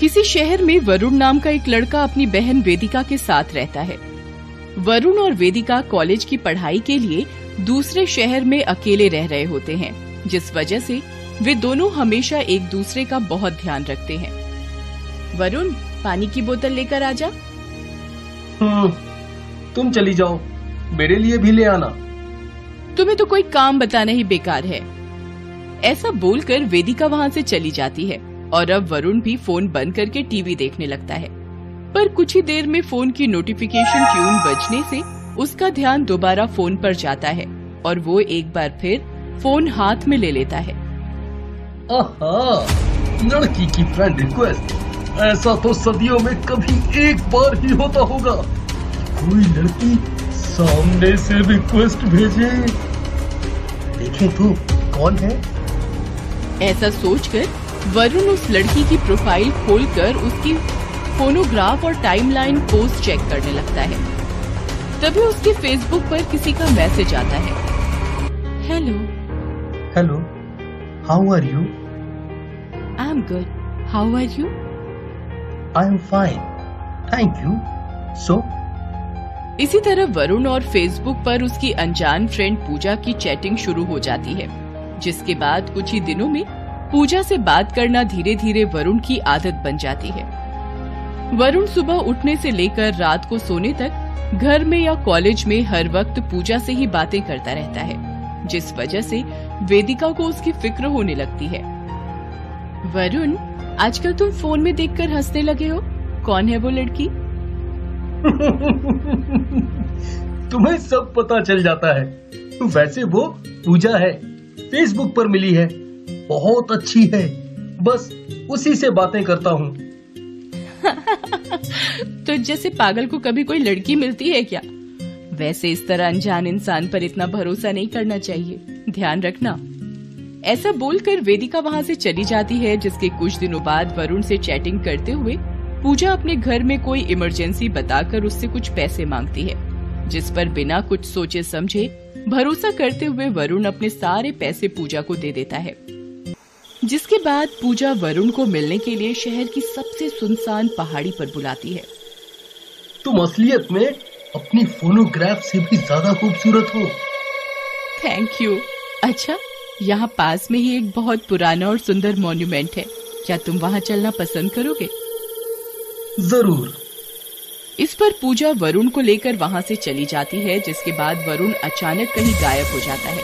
किसी शहर में वरुण नाम का एक लड़का अपनी बहन वेदिका के साथ रहता है। वरुण और वेदिका कॉलेज की पढ़ाई के लिए दूसरे शहर में अकेले रह रहे होते हैं, जिस वजह से वे दोनों हमेशा एक दूसरे का बहुत ध्यान रखते हैं। वरुण, पानी की बोतल लेकर आजा। तुम चली जाओ, मेरे लिए भी ले आना। तुम्हें तो कोई काम बताना ही बेकार है। ऐसा बोलकर वेदिका वहाँ से चली जाती है और अब वरुण भी फोन बंद करके टीवी देखने लगता है। पर कुछ ही देर में फोन की नोटिफिकेशन ट्यून बजने से उसका ध्यान दोबारा फोन पर जाता है और वो एक बार फिर फोन हाथ में ले लेता है। आहा, लड़की की फ्रेंड रिक्वेस्ट, ऐसा तो सदियों में कभी एक बार ही होता होगा। कोई लड़की सामने से रिक्वेस्ट भेजे, देखें तो कौन है। ऐसा सोचकर वरुण उस लड़की की प्रोफाइल खोलकर उसकी फोनोग्राफ और टाइमलाइन पोस्ट चेक करने लगता है। तभी उसके फेसबुक पर किसी का मैसेज आता है। Hello, how are you? I am good, how are you? I am fine, thank you. So इसी तरह वरुण और फेसबुक पर उसकी अनजान फ्रेंड पूजा की चैटिंग शुरू हो जाती है, जिसके बाद कुछ ही दिनों में पूजा से बात करना धीरे धीरे वरुण की आदत बन जाती है। वरुण सुबह उठने से लेकर रात को सोने तक घर में या कॉलेज में हर वक्त पूजा से ही बातें करता रहता है, जिस वजह से वेदिका को उसकी फिक्र होने लगती है। वरुण, आजकल तुम फोन में देखकर हंसने लगे हो, कौन है वो लड़की? तुम्हें सब पता चल जाता है। वैसे वो पूजा है, फेसबुक पर मिली है, बहुत अच्छी है, बस उसी से बातें करता हूँ। तो जैसे पागल को कभी कोई लड़की मिलती है क्या? वैसे इस तरह अनजान इंसान पर इतना भरोसा नहीं करना चाहिए, ध्यान रखना। ऐसा बोलकर वेदिका वहाँ से चली जाती है, जिसके कुछ दिनों बाद वरुण से चैटिंग करते हुए पूजा अपने घर में कोई इमरजेंसी बताकर उससे कुछ पैसे मांगती है, जिस पर बिना कुछ सोचे समझे भरोसा करते हुए वरुण अपने सारे पैसे पूजा को दे देता है। जिसके बाद पूजा वरुण को मिलने के लिए शहर की सबसे सुनसान पहाड़ी पर बुलाती है। तुम असलियत में अपनी फोनोग्राफ से भी ज्यादा खूबसूरत हो। Thank you. अच्छा, यहाँ पास में ही एक बहुत पुराना और सुंदर मॉन्यूमेंट है, क्या तुम वहाँ चलना पसंद करोगे? जरूर। इस पर पूजा वरुण को लेकर वहाँ से चली जाती है, जिसके बाद वरुण अचानक कहीं गायब हो जाता है।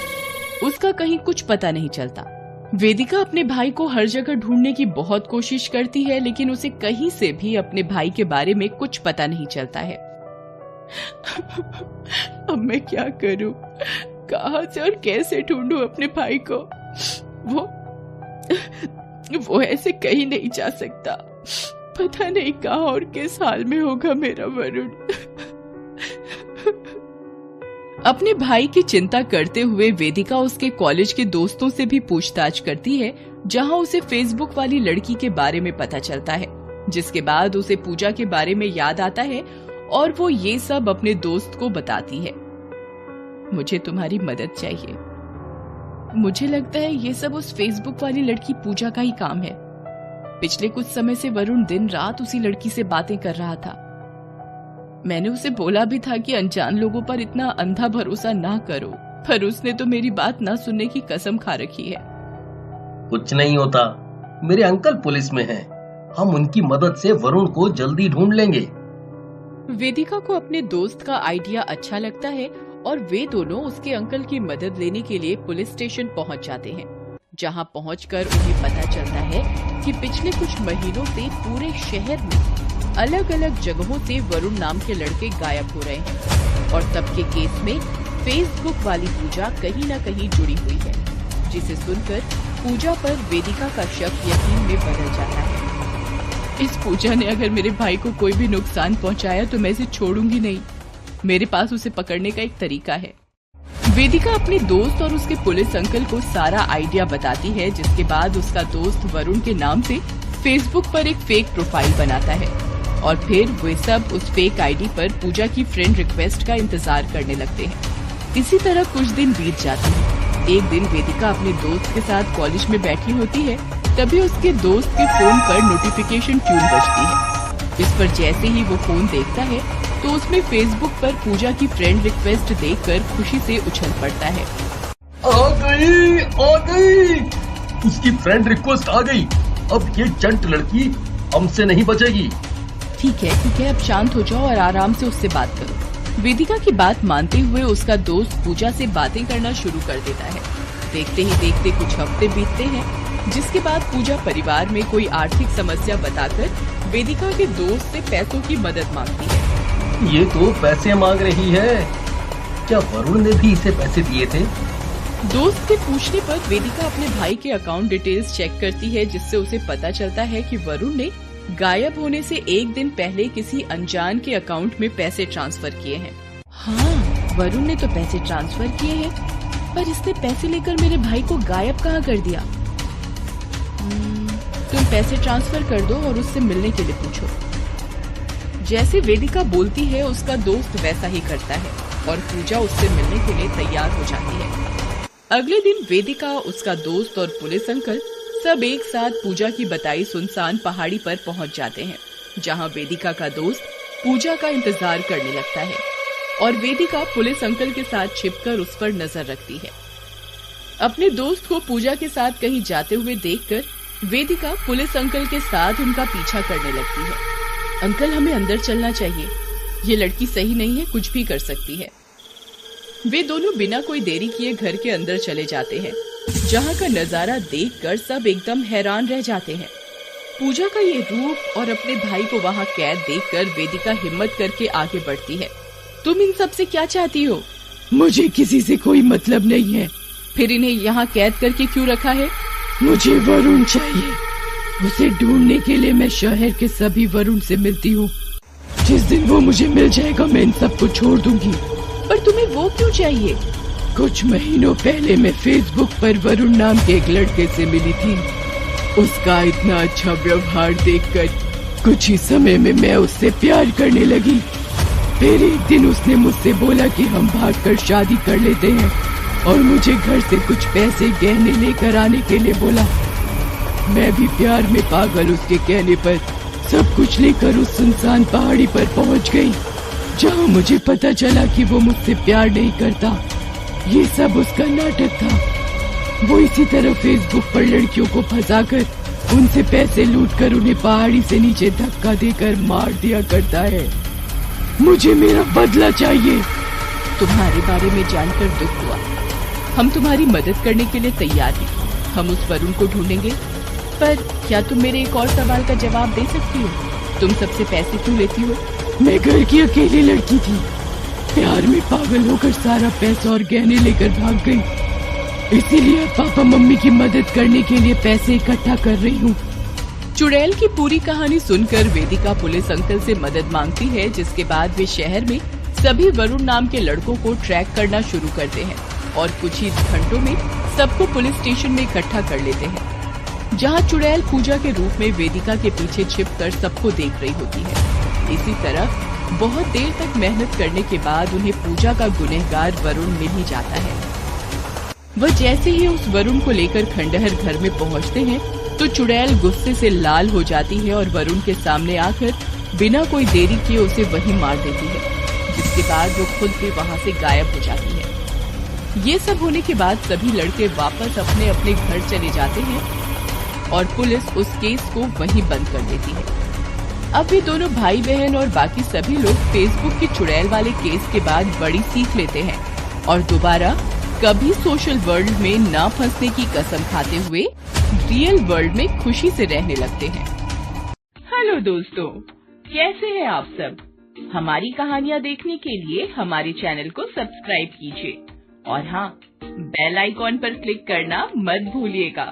उसका कहीं कुछ पता नहीं चलता। वेदिका अपने भाई को हर जगह ढूंढने की बहुत कोशिश करती है, लेकिन उसे कहीं से भी अपने भाई के बारे में कुछ पता नहीं चलता है। अब मैं क्या करूं? कहां से और कैसे ढूंढूं अपने भाई को? वो ऐसे कहीं नहीं जा सकता। पता नहीं कहां और किस हाल में होगा मेरा वरुण। अपने भाई की चिंता करते हुए वेदिका उसके कॉलेज के दोस्तों से भी पूछताछ करती है, जहां उसे फेसबुक वाली लड़की के बारे में पता चलता है, जिसके बाद उसे पूजा के बारे में याद आता है और वो ये सब अपने दोस्त को बताती है। मुझे तुम्हारी मदद चाहिए। मुझे लगता है ये सब उस फेसबुक वाली लड़की पूजा का ही काम है। पिछले कुछ समय से वरुण दिन रात उसी लड़की से बातें कर रहा था। मैंने उसे बोला भी था कि अनजान लोगों पर इतना अंधा भरोसा ना करो, पर उसने तो मेरी बात ना सुनने की कसम खा रखी है। कुछ नहीं होता, मेरे अंकल पुलिस में हैं, हम उनकी मदद से वरुण को जल्दी ढूंढ लेंगे। वेदिका को अपने दोस्त का आइडिया अच्छा लगता है और वे दोनों उसके अंकल की मदद लेने के लिए पुलिस स्टेशन पहुंच जाते हैं, जहां पहुंचकर उन्हें पता चलता है कि पिछले कुछ महीनों से पूरे शहर में अलग अलग जगहों से वरुण नाम के लड़के गायब हो रहे हैं और तब के केस में फेसबुक वाली पूजा कहीं न कहीं जुड़ी हुई है, जिसे सुनकर पूजा पर वेदिका का शक यकीन में बदल जाता है। इस पूजा ने अगर मेरे भाई को कोई भी नुकसान पहुंचाया तो मैं इसे छोड़ूंगी नहीं। मेरे पास उसे पकड़ने का एक तरीका है। वेदिका अपने दोस्त और उसके पुलिस अंकल को सारा आइडिया बताती है, जिसके बाद उसका दोस्त वरुण के नाम से फेसबुक पर एक फेक प्रोफाइल बनाता है और फिर वे सब उस फेक आईडी पर पूजा की फ्रेंड रिक्वेस्ट का इंतजार करने लगते हैं। इसी तरह कुछ दिन बीत जाते हैं। एक दिन वेदिका अपने दोस्त के साथ कॉलेज में बैठी होती है, तभी उसके दोस्त के फोन पर नोटिफिकेशन ट्यून बजती है। इस पर जैसे ही वो फोन देखता है तो उसमें फेसबुक पर पूजा की फ्रेंड रिक्वेस्ट देखकर खुशी से उछल पड़ता है। आ गई, उसकी फ्रेंड रिक्वेस्ट आ गई। अब ये चंट लड़की हमसे नहीं बचेगी। ठीक है, अब शांत हो जाओ और आराम से उससे बात करो। वेदिका की बात मानते हुए उसका दोस्त पूजा से बातें करना शुरू कर देता है। देखते ही देखते कुछ हफ्ते बीतते हैं, जिसके बाद पूजा परिवार में कोई आर्थिक समस्या बताकर वेदिका के दोस्त से पैसों की मदद मांगती है। ये तो पैसे मांग रही है, क्या वरुण ने भी इसे पैसे दिए थे? दोस्त के पूछने पर वेदिका अपने भाई के अकाउंट डिटेल्स चेक करती है, जिससे उसे पता चलता है कि वरुण ने गायब होने से एक दिन पहले किसी अनजान के अकाउंट में पैसे ट्रांसफर किए हैं। हाँ, वरुण ने तो पैसे ट्रांसफर किए हैं, पर इसने पैसे लेकर मेरे भाई को गायब कहाँ कर दिया? तुम पैसे ट्रांसफर कर दो और उससे मिलने के लिए पूछो। जैसे वेदिका बोलती है उसका दोस्त वैसा ही करता है और पूजा उससे मिलने के लिए तैयार हो जाती है। अगले दिन वेदिका, उसका दोस्त और पुलिस अंकल सब एक साथ पूजा की बताई सुनसान पहाड़ी पर पहुंच जाते हैं, जहां वेदिका का दोस्त पूजा का इंतजार करने लगता है और वेदिका पुलिस अंकल के साथ छिपकर उस पर नजर रखती है। अपने दोस्त को पूजा के साथ कहीं जाते हुए देखकर वेदिका पुलिस अंकल के साथ उनका पीछा करने लगती है। अंकल, हमें अंदर चलना चाहिए, ये लड़की सही नहीं है, कुछ भी कर सकती है। वे दोनों बिना कोई देरी किए घर के अंदर चले जाते हैं, जहां का नजारा देखकर सब एकदम हैरान रह जाते हैं। पूजा का ये रूप और अपने भाई को वहां कैद देखकर वेदिका हिम्मत करके आगे बढ़ती है। तुम इन सब से क्या चाहती हो? मुझे किसी से कोई मतलब नहीं है। फिर इन्हें यहाँ कैद करके क्यों रखा है? मुझे वरुण चाहिए, उसे ढूंढने के लिए मैं शहर के सभी वरुण से मिलती हूँ। जिस दिन वो मुझे मिल जाएगा मैं इन सबको छोड़ दूंगी। पर तुम्हें वो क्यों चाहिए? कुछ महीनों पहले मैं फेसबुक पर वरुण नाम के एक लड़के से मिली थी। उसका इतना अच्छा व्यवहार देखकर कुछ ही समय में मैं उससे प्यार करने लगी। फिर एक दिन उसने मुझसे बोला कि हम भागकर शादी कर लेते हैं और मुझे घर से कुछ पैसे गहने लेकर आने के लिए बोला। मैं भी प्यार में पागल उसके कहने पर सब कुछ लेकर उस सुनसान पहाड़ी पर पहुंच गई, जहां मुझे पता चला कि वो मुझसे प्यार नहीं करता। ये सब उसका नाटक था। वो इसी तरह फेसबुक पर लड़कियों को फंसाकर उनसे पैसे लूटकर उन्हें पहाड़ी से नीचे धक्का देकर मार दिया करता है। मुझे मेरा बदला चाहिए। तुम्हारे बारे में जानकर दुख हुआ। हम तुम्हारी मदद करने के लिए तैयार हैं। हम उस वरुण को ढूंढेंगे। पर क्या तुम मेरे एक और सवाल का जवाब दे सकती हो? तुम सबसे पैसे क्यों लेती हो? मैं घर की अकेली लड़की थी, प्यार में पागल होकर सारा पैसा और गहने लेकर भाग गई। इसीलिए पापा मम्मी की मदद करने के लिए पैसे इकट्ठा कर रही हूँ। चुड़ैल की पूरी कहानी सुनकर वेदिका पुलिस अंकल से मदद मांगती है, जिसके बाद वे शहर में सभी वरुण नाम के लड़कों को ट्रैक करना शुरू करते हैं और कुछ ही घंटों में सबको पुलिस स्टेशन में इकट्ठा कर लेते हैं, जहां चुड़ैल पूजा के रूप में वेदिका के पीछे छिपकर सबको देख रही होती है। इसी तरह बहुत देर तक मेहनत करने के बाद उन्हें पूजा का गुनहगार वरुण मिल ही जाता है। वह जैसे ही उस वरुण को लेकर खंडहर घर में पहुंचते हैं तो चुड़ैल गुस्से से लाल हो जाती है और वरुण के सामने आकर बिना कोई देरी किए उसे वहीं मार देती है, जिसके बाद वो खुद भी वहां से गायब हो जाती है। ये सब होने के बाद सभी लड़के वापस अपने अपने घर चले जाते हैं और पुलिस उस केस को वहीं बंद कर देती है। अब ये दोनों भाई बहन और बाकी सभी लोग फेसबुक के चुड़ैल वाले केस के बाद बड़ी सीख लेते हैं और दोबारा कभी सोशल वर्ल्ड में ना फंसने की कसम खाते हुए रियल वर्ल्ड में खुशी से रहने लगते हैं। हेलो दोस्तों, कैसे हैं आप सब? हमारी कहानियाँ देखने के लिए हमारे चैनल को सब्सक्राइब कीजिए और हाँ, बेल आइकॉन पर क्लिक करना मत भूलिएगा।